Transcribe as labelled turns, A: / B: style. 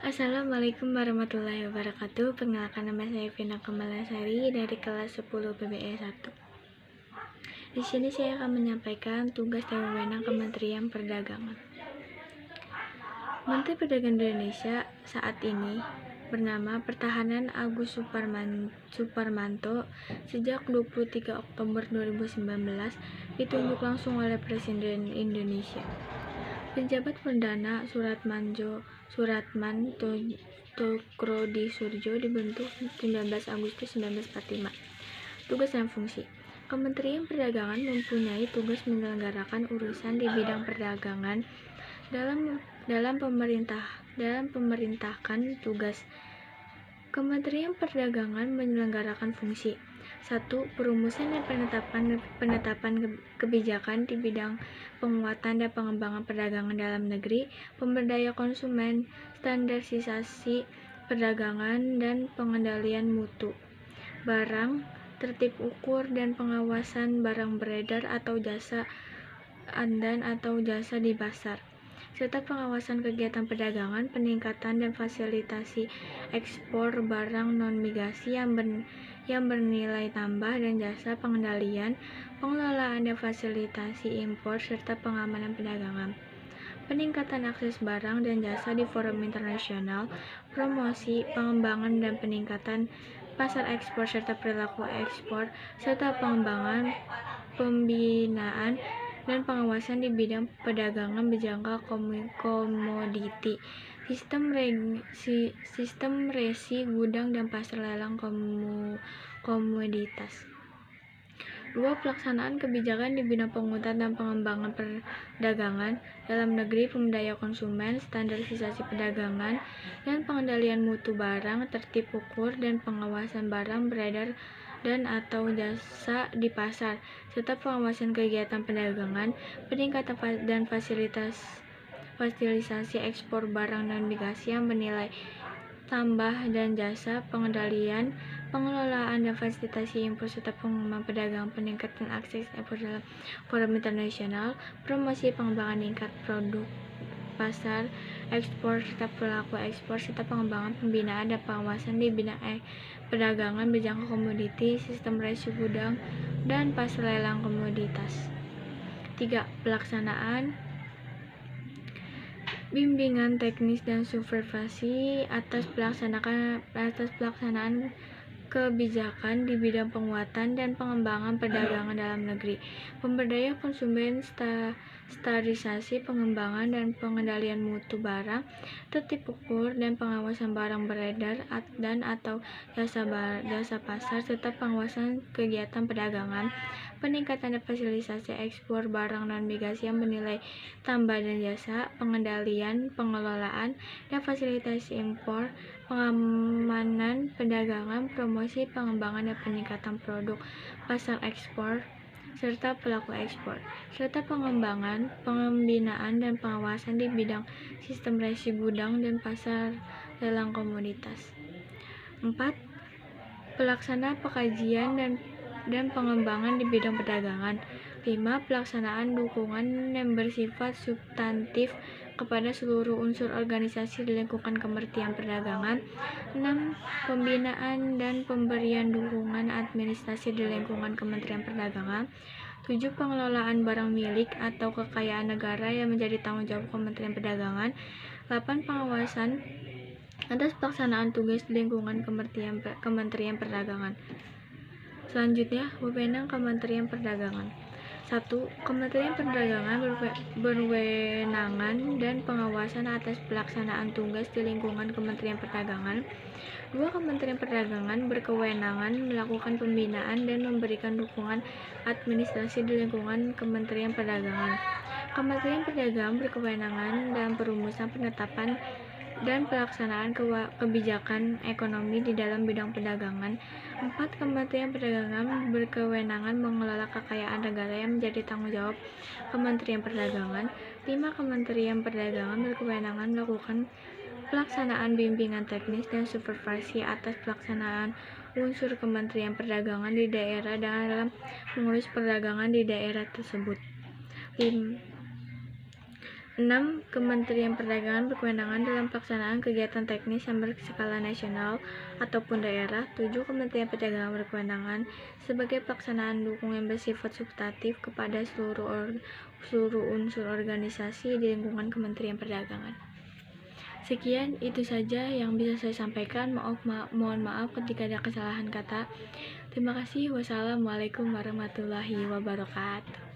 A: Assalamualaikum warahmatullahi wabarakatuh. Perkenalkan, nama saya Vina Kamalasari dari kelas 10 PBE 1. Di sini saya akan menyampaikan tugas dan wewenang Kementerian Perdagangan. Menteri Perdagangan Indonesia saat ini bernama Pertahanan Agus Suparmanto sejak 23 Oktober 2019 ditunjuk langsung oleh Presiden Indonesia. Penjabat Perdana Suratman Tokrodisurdjo dibentuk 19 Agustus 1945. Tugas dan fungsi. Kementerian Perdagangan mempunyai tugas menyelenggarakan urusan di bidang perdagangan dalam pemerintahkan tugas. Kementerian Perdagangan menyelenggarakan fungsi 1. Perumusan dan penetapan kebijakan di bidang penguatan dan pengembangan perdagangan dalam negeri, pemberdayaan konsumen, standarisasi perdagangan dan pengendalian mutu barang, tertib ukur dan pengawasan barang beredar atau jasa di pasar, serta pengawasan kegiatan perdagangan, peningkatan dan fasilitasi ekspor barang non-migas yang bernilai tambah dan jasa pengendalian, pengelolaan dan fasilitasi impor serta pengamanan perdagangan. Peningkatan akses barang dan jasa di forum internasional, promosi, pengembangan dan peningkatan pasar ekspor serta perilaku ekspor, serta pengembangan, pembinaan, dan pengawasan di bidang perdagangan berjangka komoditi, sistem resi gudang dan pasar lelang komoditas. 2. Pelaksanaan kebijakan di bidang penguatan dan pengembangan perdagangan dalam negeri, pemberdayaan konsumen, standarisasi perdagangan, dan pengendalian mutu barang, tertib ukur dan pengawasan barang beredar dan atau jasa di pasar, serta pengawasan kegiatan perdagangan, peningkatan dan fasilitasi ekspor barang non-migas yang bernilai tambah dan jasa pengendalian, pengelolaan dan fasilitasi impor serta pengembangan perdagangan, peningkatan akses ekspor dalam forum internasional, promosi pengembangan tingkat produk pasar ekspor serta perilaku ekspor, serta pengembangan, pembinaan dan pengawasan di bidang perdagangan berjangka komoditi, sistem resi gudang dan pasar lelang komoditas. 3. Pelaksanaan bimbingan teknis dan supervisi atas pelaksanaan kebijakan di bidang penguatan dan pengembangan perdagangan dalam negeri, pemberdayaan konsumen, standarisasi pengembangan dan pengendalian mutu barang, tertib ukur dan pengawasan barang beredar dan atau jasa pasar, serta pengawasan kegiatan perdagangan, peningkatan dan fasilitasi ekspor barang non-migas yang bernilai tambah dan jasa pengendalian, pengelolaan dan fasilitasi impor, pengamanan perdagangan, promosi, pengembangan dan peningkatan produk pasar ekspor serta pelaku ekspor, serta pengembangan, pembinaan dan pengawasan di bidang sistem resi gudang dan pasar lelang komoditas. 4. Pelaksanaan pengkajian dan pengembangan di bidang perdagangan. 5. Pelaksanaan dukungan yang bersifat substantif kepada seluruh unsur organisasi di lingkungan Kementerian Perdagangan. 6. Pembinaan dan pemberian dukungan administrasi di lingkungan Kementerian Perdagangan. 7. Pengelolaan barang milik atau kekayaan negara yang menjadi tanggung jawab Kementerian Perdagangan. 8. Pengawasan atas pelaksanaan tugas di lingkungan Kementerian Perdagangan. Selanjutnya, wewenang Kementerian Perdagangan. 1. Kementerian Perdagangan berwenangan dan pengawasan atas pelaksanaan tugas di lingkungan Kementerian Perdagangan. 2. Kementerian Perdagangan berkewenangan melakukan pembinaan dan memberikan dukungan administrasi di lingkungan Kementerian Perdagangan. Kementerian Perdagangan berkewenangan dalam perumusan, penetapan, dan pelaksanaan kebijakan ekonomi di dalam bidang perdagangan. 4. Kementerian Perdagangan berkewenangan mengelola kekayaan negara yang menjadi tanggung jawab Kementerian Perdagangan. 5. Kementerian Perdagangan berkewenangan melakukan pelaksanaan bimbingan teknis dan supervisi atas pelaksanaan unsur Kementerian Perdagangan di daerah dalam mengurus perdagangan di daerah tersebut. 6. Kementerian Perdagangan berkewenangan dalam pelaksanaan kegiatan teknis yang berskala nasional ataupun daerah. 7. Kementerian Perdagangan berkewenangan sebagai pelaksanaan dukung yang bersifat substantif kepada seluruh unsur organisasi di lingkungan Kementerian Perdagangan. Sekian, itu saja yang bisa saya sampaikan. Mohon maaf ketika ada kesalahan kata. Terima kasih. Wassalamualaikum warahmatullahi wabarakatuh.